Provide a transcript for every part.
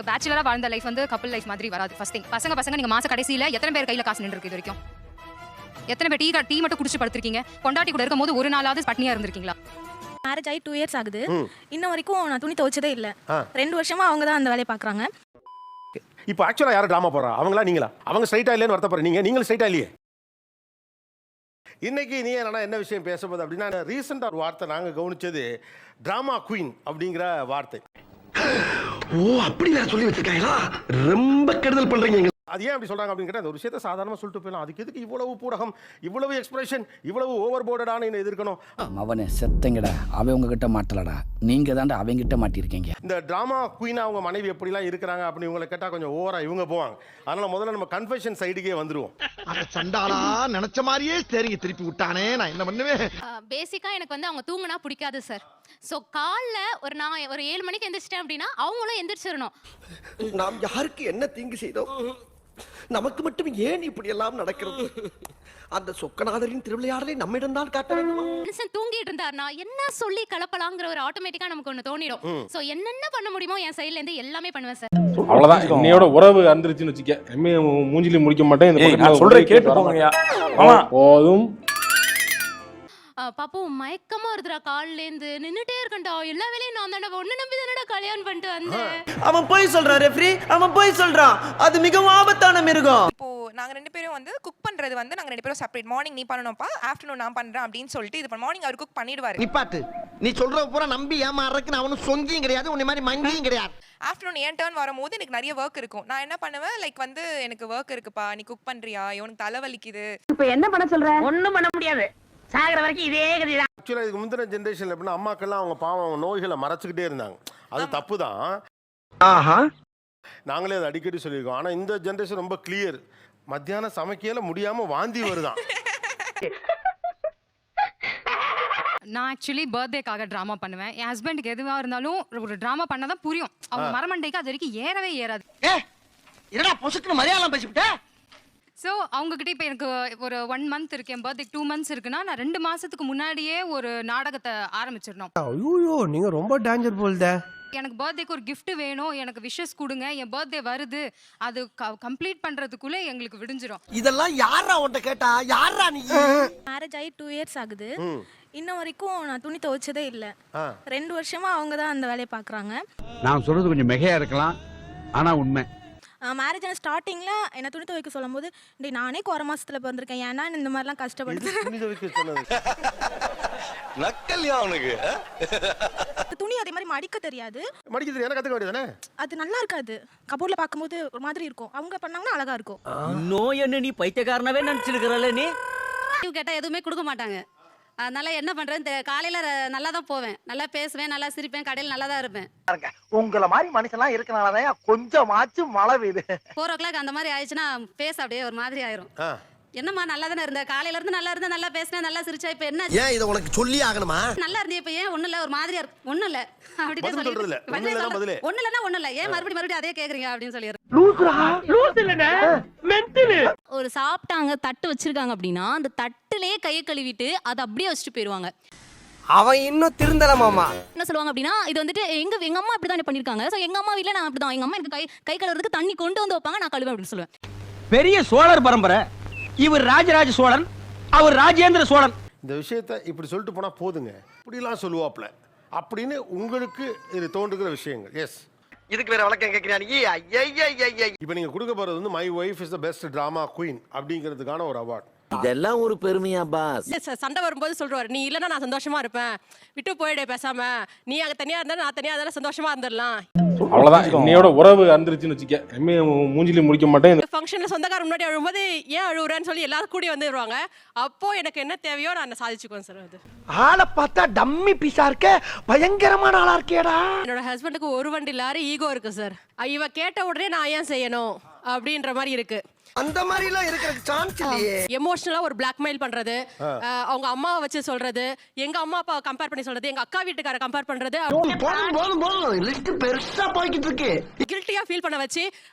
பேச்சுலரா வாழ்ந்த லைஃப் வந்து couple life மாதிரி வராது. ஃபர்ஸ்ட் திங், பசங்க நீங்க மாச கடைசியில எத்தனை பேர் கையில காசு நின்று இருக்கு இது வரைக்கும்? எத்தனை பேர் டீ மட்டும் குடிச்சு படுத்திருக்கீங்க? பொண்டாட்டி கூட இருக்கும்போது ஒரு நாளாவது பட்னியா இருந்திருக்கீங்களா? மேரேஜ் ஆகி 2 இயர்ஸ் ஆகுது. இன்ன வரைக்கும் நான் துணி துவைச்சதே இல்ல. 2 வருஷமா அவங்க தான் அந்த வேலையை பாக்குறாங்க. இப்போ ஆக்சுவலா யாரு டிராமா போறா? அவங்களா நீங்களா? அவங்க ஸ்ட்ரைட்டா இல்லைன்னு வருத்தப்படுறீங்க, நீங்களும் ஸ்ட்ரைட்டா இல்லையே. இன்னைக்கு நீ என்ன விஷயம் பேசும்போது அப்படின்னா, ரீசெண்டாக ஒரு வார்த்தை நாங்கள் கவனிச்சது டிராமா குயின் அப்படிங்கிற வார்த்தை. ஓ, அப்படி வேற சொல்லி வச்சிருக்காங்களா? ரொம்ப கெடுதல் பண்றீங்க. அது ஏன் அப்படி சொல்றாங்க அப்படின்னு கேட்டால், அந்த ஒரு விஷயத்தை சாதாரணமாக சொல்லிட்டு போயிடலாம். அதுக்கு எதுக்கு இவ்வளவு பூடகம், இவ்வளவு எக்ஸ்பிரஷன், இவ்வளவு ஓவர் போர்டடான எதிர்க்கணும்? அவனை செத்தங்கடா, அவன் உங்ககிட்ட மாட்டலடா, நீங்க தாண்டா அவங்கிட்ட மாட்டிருக்கீங்க. இந்த டிராமா குயினா அவங்க மனைவி எப்படிலாம் இருக்கிறாங்க அப்படின்னு இவங்களை கேட்டால் கொஞ்சம் ஓவரா இவங்க போவாங்க. அதனால முதல்ல நம்ம கன்ஃபெஷன் சைடுக்கே வந்துருவோம். அந்த சண்டாளா நினைச்ச மாதிரியே சரிங்க திருப்பி விட்டானே, நான் என்ன பண்ணுவேன்? பேசிக்கா எனக்கு வந்து அவங்க தூங்கினா பிடிக்காது சார். ஸோ காலைல நான் ஒரு 7 மணிக்கு எந்திரிச்சிட்டேன் அப்படின்னா அவங்களும் எந்திரிச்சிடணும். நாம் யாருக்கு என்ன தீங்கு செய்தோம்? நமக்கு மட்டும் ஏன் இப்படி எல்லாம் நடக்கிறது? அந்த சொக்கநாதரின் திருவிளையாடலை நம்மிடம் தான் காட்ட வேண்டுமா? மனுஷன் தூங்கிட்டு இருந்தாருன்னா என்ன சொல்லி கலப்பலாங்கிற ஒரு ஆட்டோமேட்டிக்கா நமக்கு ஒன்று தோணிடும். ஸோ என்னென்ன பண்ண முடியுமோ என் சைட்ல இருந்து எல்லாமே பண்ணுவேன் சார். அவ்வளவுதான். என்னையோட உறவு அந்திருச்சுன்னு வச்சுக்க, எம்ஏ மூஞ்சிலி முடிக்க மாட்டேன். நான் சொல்றேன் கேட்டு போங்கயா. போதும். பாப்பு மயக்கமா இருக்குறா, கால்ல இருந்து நின்னுட்டே இருக்கண்டா, எல்லா வேலையும் நான் தானே ஒண்ணு நம்பி தானடா கல்யாணம் பண்ணிட்டு வந்தேன். அவன் போய் சொல்றான் ரெஃப்ரி, அவன் போய் சொல்றான். அது மிகவும் ஆபத்தான மிருகம். இப்போ நாங்க 2 பேரும் வந்து குக் பண்றது வந்து நாங்க 2 பேரும் செப்பரேட். மார்னிங் நீ பண்ணணும்ப்பா, ஆஃப்டர்நூன் நான் பண்றேன் அப்படின்னு சொல்லிட்டு இது மார்னிங் அவர் குக் பண்ணிடுவாரு. நிப்பாட்டு. நீ சொல்ற பூரா நம்பி ஏமாறதுக்கு நான் ஒன்னும் சொங்கியும் கிடையாது, உன்னை மாதிரி மங்கியும் கிடையாது. ஆஃப்டர்நூன் என் டர்ன் வரும்போது எனக்கு நிறைய ஒர்க் இருக்கும். நான் என்ன பண்ணுவேன், லைக் வந்து எனக்கு ஒர்க் இருக்குப்பா, நீ குக் பண்றியா, இவனுக்கு தலைவலிக்குது. இப்போ என்ன பண்ண சொல்ற? ஒண்ணும் பண்ண முடியாது. சாகர வரைக்கும் இதே கதிதான். ஆக்சுவலாக இதுக்கு முந்தின ஜென்ரேஷன்ல எப்படின்னா, அம்மாக்கெல்லாம் அவங்க பாவம் அவங்க நோய்களை மறைச்சிக்கிட்டே இருந்தாங்க. அது தப்பு தான். ஆஹா, நாங்களே அதை அடிக்கடி சொல்லியிருக்கோம். ஆனால் இந்த ஜென்ரேஷன் ரொம்ப கிளியர். மத்தியானம் சமைக்கையில முடியாம வாந்தி வருதான். நான் ஆக்சுவலி பர்த்டேக்காக ட்ராமா பண்ணுவேன். என் ஹஸ்பண்டுக்கு எதுவாக இருந்தாலும் ஒரு ட்ராமா பண்ணாதான் புரியும். அவங்க மரமண்டைக்கு அது வரைக்கும் ஏறவே ஏறாது. என்னடா பொசுக்குன்னு மலையாளம் பேசிவிட்ட? ஸோ அவங்ககிட்ட இப்போ எனக்கு ஒரு 1 மந்த் இருக்கு, என் பர்த்டே 2 மந்த்ஸ் இருக்குன்னா நான் 2 மாசத்துக்கு முன்னாடியே ஒரு நாடகத்தை ஆரம்பிச்சிடணும். ஐயோ, நீங்க ரொம்ப டேஞ்சர் போல்தே. எனக்கு பர்த்டேக்கு ஒரு gift வேணும், எனக்கு விஷஸ் கொடுங்க, என் பர்த்டே வருது, அது கம்ப்ளீட் பண்றதுக்குள்ளே எங்களுக்கு விடிஞ்சிரும். இதெல்லாம் யாரா உன்கிட்ட கேட்டா? யாரா நீ? மேரேஜ் ஆகி 2 இயர்ஸ் ஆகுது. இன்ன வரைக்கும் நான் துணி துவைச்சதே இல்ல. 2 வருஷமா அவங்க தான் அந்த வேலையை பாக்குறாங்க. நான் சொல்றது கொஞ்சம் மிகையா இருக்கலாம், ஆனா உண்மை. மேரேஜ் ஆன ஸ்டார்டிங்ல என்ன துணி துவைக்க சொல்லும் போது, டேய் நானே குறை மாசத்துல பிறந்திருக்கேன், ஏன்னா இந்த மாதிரிலாம் கஷ்டப்படுது. நக்கல்யா உனக்கு? துணி அதே மாதிரி மடிக்க தெரியாது. மடிக்க தெரியாது, கத்துக்க வேண்டியதானே? அது நல்லா இருக்காது. கபோர்ட்ல பாக்கும்போது ஒரு மாதிரி இருக்கும். அவங்க பண்ணாங்கன்னா அழகா இருக்கும். நோய் என்ன நீ பைத்தியக்காரனவே நினைச்சிருக்கிறல்ல நீ? கேட்டா எதுவுமே கொடுக்க மாட்டாங்க. அதனால என்ன பண்றேன்னு காலையில நல்லா தான் போவேன், நல்லா பேசுவேன், நல்லா சிரிப்பேன், கடையில் நல்லா தான் இருப்பேன். உங்களை மாதிரி மனுஷன்லாம் இருக்கனாலதான் கொஞ்சமாச்சும் மழை பெய்யுது. 4 o'clock அந்த மாதிரி ஆயிடுச்சுன்னா பேச அப்படியே ஒரு மாதிரி ஆயிரும். என்னம்மா நல்லா தானே இருந்த, காலையில இருந்து நல்லா இருந்த, நல்லா பேசினேன், நல்லா சிரிச்சா, இப்ப என்ன ஏன் இதை உனக்கு சொல்லி ஆகணுமா? நல்லா இருந்தே இப்ப ஏன் ஒண்ணு இல்ல, ஒரு மாதிரியா இருக்கு, ஒண்ணு இல்ல அப்படியே சொல்லி ஒண்ணு இல்லன்னா ஒண்ணு இல்ல, ஏன் மறுபடியும் அதே கேக்குறீங்க அப்படின்னு சொல்லிடுறேன். ஒரு சாப்பிட்டாங்க தட்டு வச்சிருக்காங்க அப்படின்னா அந்த தட்டுலயே கையை கழுவிட்டு அதை அப்படியே வச்சுட்டு போயிருவாங்க. அவன் இன்னும் திருந்தலமாமா. என்ன சொல்லுவாங்க அப்படின்னா, இது வந்துட்டு எங்க அம்மா அப்படிதான் பண்ணிருக்காங்க, சோ எங்க அம்மா வீட்ல நான் அப்படிதான், எங்க அம்மா எனக்கு கை கழுவுறதுக்கு தண்ணி கொண்டு வந்து வைப்பாங்க, நான் கழுவேன் அப்படின்னு சொல்லுவேன். பெரிய சோழர் பரம்பரை. இவர் ராஜராஜ சோழன், அவர் ராஜேந்திர சோழன். இந்த விஷயத்தை இப்படி சொல்லிட்டு போனா போதுங்க, இப்படிலாம் சொல்லுவாப்ல அப்படின்னு உங்களுக்கு இது தோன்றுகிற விஷயங்கள். எஸ், இதுக்கு வேற வழக்கம் கேட்கிறீங்க நீ? இப்போ நீங்க கொடுக்க போறது வந்து my wife is the best drama queen அப்படிங்கிறதுக்கான ஒரு அவார்ட். இதெல்லாம் ஒரு பெருமையா பாஸ்? சண்டை வரும்போது சொல்றாரு, நீ இல்லைன்னா நான் சந்தோஷமா இருப்பேன், விட்டு போயிடு பேசாம, நீ அங்க தனியா இருந்தா நான் தனியா இருந்தாலும் சந்தோஷமா இருந்துடலாம். அவ்வளவுதான். என்னையோட உறவு அந்திருச்சுன்னு வச்சுக்க, எம்ஏ மூஞ்சிலி முடிக்க மாட்டேன். ஃபங்க்ஷன்ல சொந்தக்காரர் முன்னாடி அழும்போது ஏன் அழுவுறேன்னு சொல்லி எல்லாரும் கூடி வந்துடுவாங்க. அப்போ எனக்கு என்ன தேவையோ நான் சாதிச்சுக்குவேன் சார். அது ஆளை பார்த்தா டம்மி பீஸா இருக்க, பயங்கரமான ஆளா இருக்கேடா. என்னோட ஹஸ்பண்டுக்கு ஒரு வண்டி லாரி ஈகோ இருக்கு சார். இவ கேட்ட உடனே நான் ஏன் செய்யணும் அப்படின்ற மாதிரி இருக்கு. அந்த மாதிரி எல்லாம் இருக்கிறதுக்கு சான்ஸ் இல்லையே. எமோஷனலா ஒரு பிளாக்மெயில் பண்றது, அவங்க அம்மாவை வச்சு சொல்றது, எங்க அம்மா அப்பா கம்பேர் பண்ணி சொல்றது, எங்க அக்கா வீட்டுக்கார கம்பேர் பண்றது, போதும் லிஸ்ட் பெருசா போய்கிட்டு இருக்கு. கில்ட்டியா ஃபீல் பண்ண வச்சு,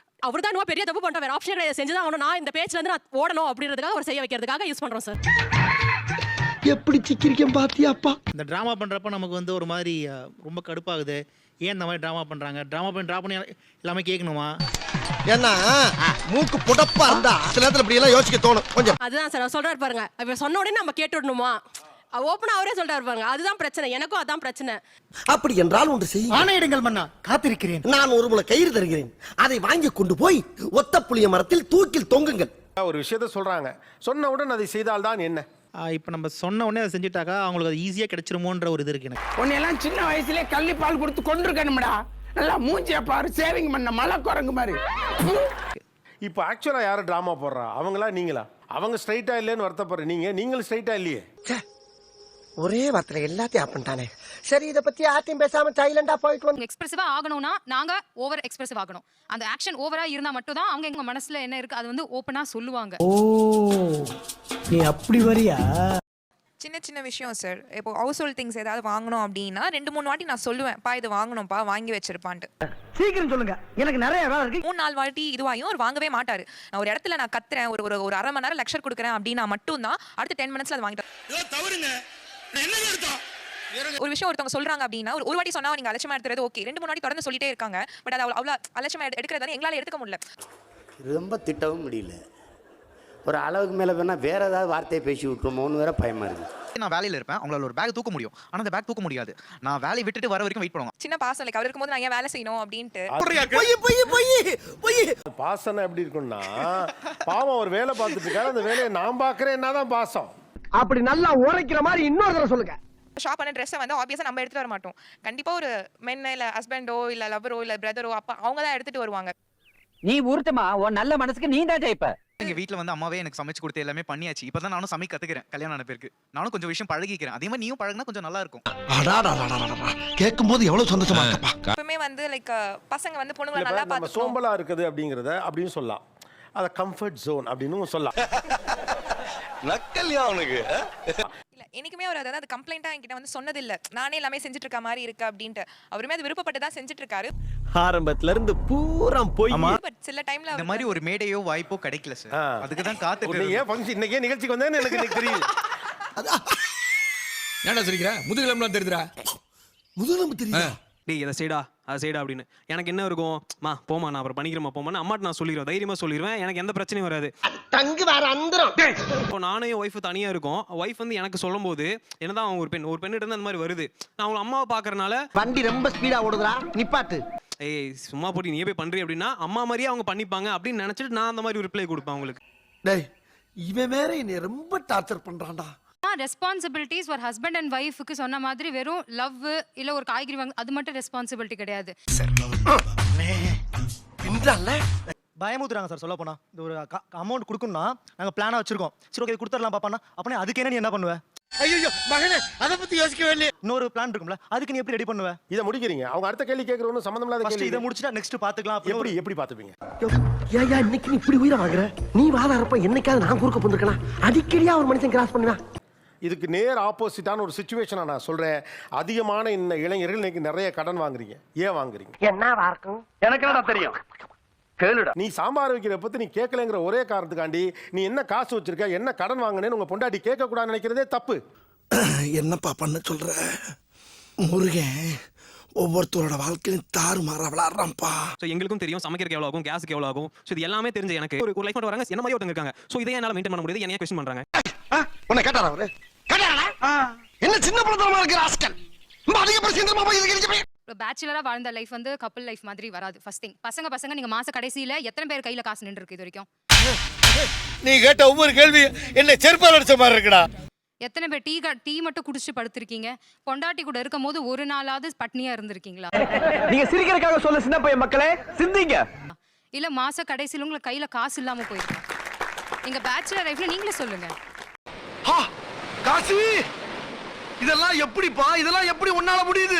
அவர் தான் பெரிய தப்பு பண்ற, வேற ஆப்ஷன் செஞ்சுதான் ஆகணும், நான் இந்த பேஜ்ல இருந்து நான் ஓடணும் அப்படின்றதுக்காக அவர் செய்ய வைக்கிறதுக்காக யூஸ் பண்றோம் சார். எப்படி சிக்கிரிக்கம் பாத்தியாப்பா? இந்த டிராமா பண்றப்ப நமக்கு வந்து ஒரு மாதிரி ரொம்ப கடுப்பாகுது. ஏன் இந்த மாதிரி ட்ராமா பண்றாங்க, ட்ராமா பண்ணி எல்லாமே கேட்கணுமா? ஏன்னா மூக்கு புடப்பா இருந்தா சில நேரத்துல இப்படி எல்லாம் யோசிக்க தோணும் கொஞ்சம். அதுதான் சார் சொல்றாரு பாருங்க. இவர் சொன்ன உடனே நம்ம கேட்டுடணுமா? ஓப்பனா அவரே சொல்றாரு பாருங்க. அதுதான் பிரச்சனை. எனக்கும் அதான் பிரச்சனை. அப்படி என்றால் ஒன்று செய்ய ஆணையிடுங்கள் மன்னா, காத்திருக்கிறேன். நான் ஒரு முளை கயிறு தருகிறேன், அதை வாங்கி கொண்டு போய் ஒத்த புளிய மரத்தில் தூக்கில் தொங்குங்கள். ஒரு விஷயத்த சொல்றாங்க, சொன்ன உடனே அதை செய்தால்தான் என்ன? இப்போ நம்ம சொன்ன உடனே அதை செஞ்சுட்டாக்கா அவங்களுக்கு அது ஈஸியாக கிடைச்சிருமோன்ற ஒரு இது இருக்கு எனக்கு. உன்னையெல்லாம் சின்ன வயசுலேயே கள்ளிப்பால் கொடுத்து கொண்டிருக்கணும்டா. நல்லா மூஞ்சிய பாரு, சேவிங் பண்ண மலை குரங்கு மாதிரி. இப்போ ஆக்சுவலா யாரு டிராமா போடுறா, அவங்களா நீங்களா? அவங்க ஸ்ட்ரைட்டா இல்லைன்னு வருத்தப்படுற நீங்களும் ஸ்ட்ரைட்டா இல்லையே. ஒரே வார்த்தை எல்லாத்தையும் ஆப் பண்ணிட்டானே. சரி, இத பத்தி யார்ட்டையும் பேசாம சைலண்டா போயிட்டு வந்து எக்ஸ்பிரசிவா ஆகணும்னா நாங்க ஓவர் எக்ஸ்பிரசிவ் ஆகணும். அந்த ஆக்ஷன் ஓவரா இருந்தா மட்டும் தான் அவங்க எங்க மனசுல என்ன இருக்கு அது வந்து ஓப்பனா சொல்லுவாங்க. ஓ, நீ அப்படி வரியா? சின்ன சின்ன விஷயம் சார். இப்போ ஹவுஸ் ஹோல்ட் திங்ஸ் ஏதாவது வாங்கணும் அப்படின்னா 2-3 வாட்டி நான் சொல்லுவேன், பா இது வாங்கணும்ப்பா, வாங்கி வச்சிருப்பான்ட்டு. சீக்கிரம் சொல்லுங்க, எனக்கு நிறைய வேலை இருக்கு. 3-4 வாட்டி இதுவாயும் அவர் வாங்கவே மாட்டாரு. நான் ஒரு இடத்துல நான் கத்துறேன், ஒரு அரை மணி நேரம் லெக்சர் கொடுக்குறேன் அப்படின்னா மட்டும் தான் அடுத்த 10 மினிட்ஸ்ல அது வாங்கிட்டு. ஒரு விஷயம் ஒருத்தவங்க சொல்றாங்க அப்படின்னா ஒரு வாட்டி சொன்னா நீங்க அலட்சியமா எடுத்துறது ஓகே, 2-3 வாட்டி தொடர்ந்து சொல்லிட்டே இருக்காங்க. பட் அது அவ்வளவு அலட்சியமா எடுக்கிறதால எங்களால எடுத்துக்க முடியல. ரொம்ப திட்டவும் முடியல. ஒரு அளவுக்கு மேலே வேணா வேற ஏதாவது வார்த்தையை பேசி விட்டுருமோன்னு வேற பயமா இருக்கு. நான் வேலையில இருப்பேன், அவங்களால ஒரு பேக் தூக்க முடியும், ஆனா அந்த பேக் தூக்க முடியாது. நான் வேலையை விட்டுட்டு வர வரைக்கும் வெயிட் பண்ணுவாங்க. சின்ன பாசம் லைக் அவர் இருக்கும்போது நான் ஏன் வேலை செய்யணும் அப்படின்ட்டு. பாசம் எப்படி இருக்கும்னா, பாவம் ஒரு வேலை பார்த்துட்டு இருக்காரு, அந்த வேலையை நான் பாக்குறேன், என்னதான் பாசம். அப்படி நல்லா உரைக்கிற மாதிரி இன்னொரு தடவை சொல்லுங்க. ஷாப் பண்ண ட்ரெஸ்ஸை வந்து ஆப்வியஸா நம்ம எடுத்துட்டு வர மாட்டோம். கண்டிப்பா ஒரு மென் இல்ல ஹஸ்பண்டோ இல்ல லவரோ இல்ல பிரதரோ அப்பா அவங்க தான் எடுத்துட்டு வருவாங்க. நீ ஊர்த்தமா, உன் நல்ல மனசுக்கு நீ தான் ஜெயிப்ப. எங்க வீட்ல வந்து அம்மாவே எனக்கு சமைச்சு கொடுத்து எல்லாமே பண்ணியாச்சு. இப்பதான் நானும் சமைக்க கத்துக்கிறேன், கல்யாணம் ஆன பேருக்கு. நானும் கொஞ்சம் விஷயம் பழகிக்கிறேன். அதே மாதிரி நீயும் பழகினா கொஞ்சம் நல்லா இருக்கும். கேட்கும் போது எவ்வளவு சந்தோஷமா இருக்கப்பா. எப்பவுமே வந்து லைக் பசங்க வந்து பொண்ணுங்களை நல்லா நம்ம பார்த்து சோம்பலா இருக்குது அப்படிங்கறத அப்படின்னு சொல்லலாம். அத கம்ஃபர்ட் ஜோன் அப்படின்னு சொல்லலாம். நக்கல்யா அவனுக்கு. இல்ல எனக்குமே அவர் அதாவது கம்ப்ளைண்டா என்கிட்ட வந்து சொன்னது இல்ல, நானே எல்லாமே செஞ்சுட்டு இருக்க மாதிரி இருக்கு அப்படின்ட்டு. அவருமே அது விருப்பப்பட்டு தான் செஞ்சுட்டு இருக்காரு. ஆரம்பத்துல இருந்து பூரா போய் பட் சில டைம்ல இந்த மாதிரி ஒரு மேடையோ வாய்ப்போ கிடைக்கல சார். அதுக்கு தான் காத்துட்டு. ஏன் ஃபங்க்ஷன் இன்னைக்கே நிகழ்ச்சிக்கு வந்தேன்னு எனக்கு தெரியும். ஏன்டா சிரிக்கிற? முதுகிலம்லாம் தெரியுதுடா. முதுகெலும்பு தெரியுதா? டேய் இதை செய்டா அதை செய்டா அப்படின்னு எனக்கு என்ன இருக்கும், மா போமா நான் அப்புறம் பண்ணிக்கிறேமா போமான்னு அம்மாட்ட நான் சொல்லிடுவேன், தைரியமா சொல்லிடுவேன். எனக்கு எந்த பிரச்சனையும் வராது. தங்கு வேற அந்தரம். இப்போ நானும் என் ஒய்ஃப் தனியா இருக்கும். ஒய்ஃப் வந்து எனக்கு சொல்லும் போது என்னதான் அவங்க ஒரு பெண்ணிட்ட இருந்து அந்த மாதிரி வருது. நான் அவங்க அம்மாவை பாக்குறதுனால வண்டி ரொம்ப ஸ்பீடா ஓடுதுடா, நிப்பாட்டு. ஏய் சும்மா போட்டு நீ போய் பண்றீ அப்படின்னா அம்மா மாதிரியே அவங்க பண்ணிப்பாங்க அப்படின்னு நினைச்சிட்டு நான் அந்த மாதிரி ஒரு ரிப்ளை கொடுப்பேன் அவங்களுக்கு. டேய் இவன் வேற என்னை ரொம்ப டார்ச்சர் பண்றான்டா. ரெஸ்பான்சிபிலிட்டிஸ் ஒரு ஹஸ்பண்ட் அண்ட் ஒய்ஃபுக்கு சொன்ன மாதிரி வெறும் லவ் இல்ல ஒரு காய்கறி வாங்க அது மட்டும் ரெஸ்பான்சிபிலிட்டி கிடையாது. பயமுத்துறாங்க சார். சொல்ல போனா இந்த ஒரு அமௌண்ட் கொடுக்கணும்னா நாங்க பிளானா வச்சிருக்கோம். சரி ஓகே கொடுத்துடலாம் பாப்பானா, அப்பனா அதுக்கு என்ன நீ என்ன பண்ணுவ? ஐயோ மகனே அத பத்தி யோசிக்கவே இல்ல. இன்னொரு பிளான் இருக்கும்ல, அதுக்கு நீ எப்படி ரெடி பண்ணுவ? இத முடிக்கிறீங்க, அவங்க அடுத்த கேள்வி கேக்குறவங்க சம்பந்தம் இல்லாத கேள்வி. இத முடிச்சிட்டா நெக்ஸ்ட் பாத்துக்கலாம். எப்படி பாத்துப்பீங்க? ஏயா இன்னைக்கு நீ இப்படி உயிரை வாங்குற? நீ வாதாரப்ப என்னைக்காவது நான் குறுக்க போந்திருக்கனா? அடிக்கடியா ஒரு மனுஷன் கிராஸ் பண்ணுவா. இதுக்கு நேர் ஆப்போசிட்டான ஒரு சிச்சுவேஷனை நான் சொல்றேன். அதிகமான இந்த இளைஞர்கள் இன்னைக்கு நிறைய கடன் வாங்குறீங்க. ஏன் வாங்குறீங்க? என்ன வார்க்கும் எனக்கு என்னடா தெரியும், கேளுடா. நீ சாம்பார் வைக்கிற பத்தி நீ கேட்கலங்கிற ஒரே காரணத்துக்காண்டி நீ என்ன காசு வச்சிருக்க, என்ன கடன் வாங்கினேன்னு உங்க பொண்டாட்டி கேட்க கூடாதுன்னு நினைக்கிறதே தப்பு. என்னப்பா பண்ண சொல்ற? முருகன் ஒவ்வொருத்தரோட வாழ்க்கையும் தாறுமாறா விளையாடுறான்ப்பா. சோ எங்களுக்கும் தெரியும் சமைக்கிறதுக்கு எவ்வளவு ஆகும், கேஸுக்கு எவ்வளவு ஆகும். சோ இது எல்லாமே தெரிஞ்சு எனக்கு ஒரு லைஃப் மட்டும் வராங்க. என்ன மாதிரி ஒருத்தங்க இருக்காங்க. சோ இதை என்னால மெயின்டைன் பண்ண முடியாது. என்னைய क्वेश्चन பண்றாங்க. உன்னை கேட்டாரா அவரு? கேட்டாரா? என்ன சின்ன பழத்தனமா இருக்கிற ஆஸ்கல். அதிக பிரச்சனைமா போய் இருக்கீங்க. பேச்சுலரா வாழ்ந்த லைஃப் வந்து கப்பல் லைஃப் மாதிரி வராது. ஃபர்ஸ்ட் திங் பசங்க நீங்க மாச கடைசியில எத்தனை பேர் கையில காசு நின்று இருக்கு இது வரைக்கும்? நீ கேட்ட ஒவ்வொரு கேள்வி என்ன செருப்பால அடிச்ச மாதிரி இருக்குடா. எத்தனை பேர் டீ மட்டும் குடிச்சு படுத்திருக்கீங்க? பொண்டாட்டி கூட இருக்கும் போது ஒரு நாளாவது பட்னியா இருந்திருக்கீங்களா? நீங்க சிரிக்கிறதுக்காக சொல்ல சின்ன பையன் மக்களே சிந்திங்க. இல்ல மாச கடைசியில உங்களுக்கு கையில காசு இல்லாம போயிருக்கு. நீங்க பேச்சுலர் லைஃப்ல நீங்களே சொல்லுங்க. காசி இதெல்லாம் எப்படிப்பா, இதெல்லாம் எப்படி உன்னால முடியுது?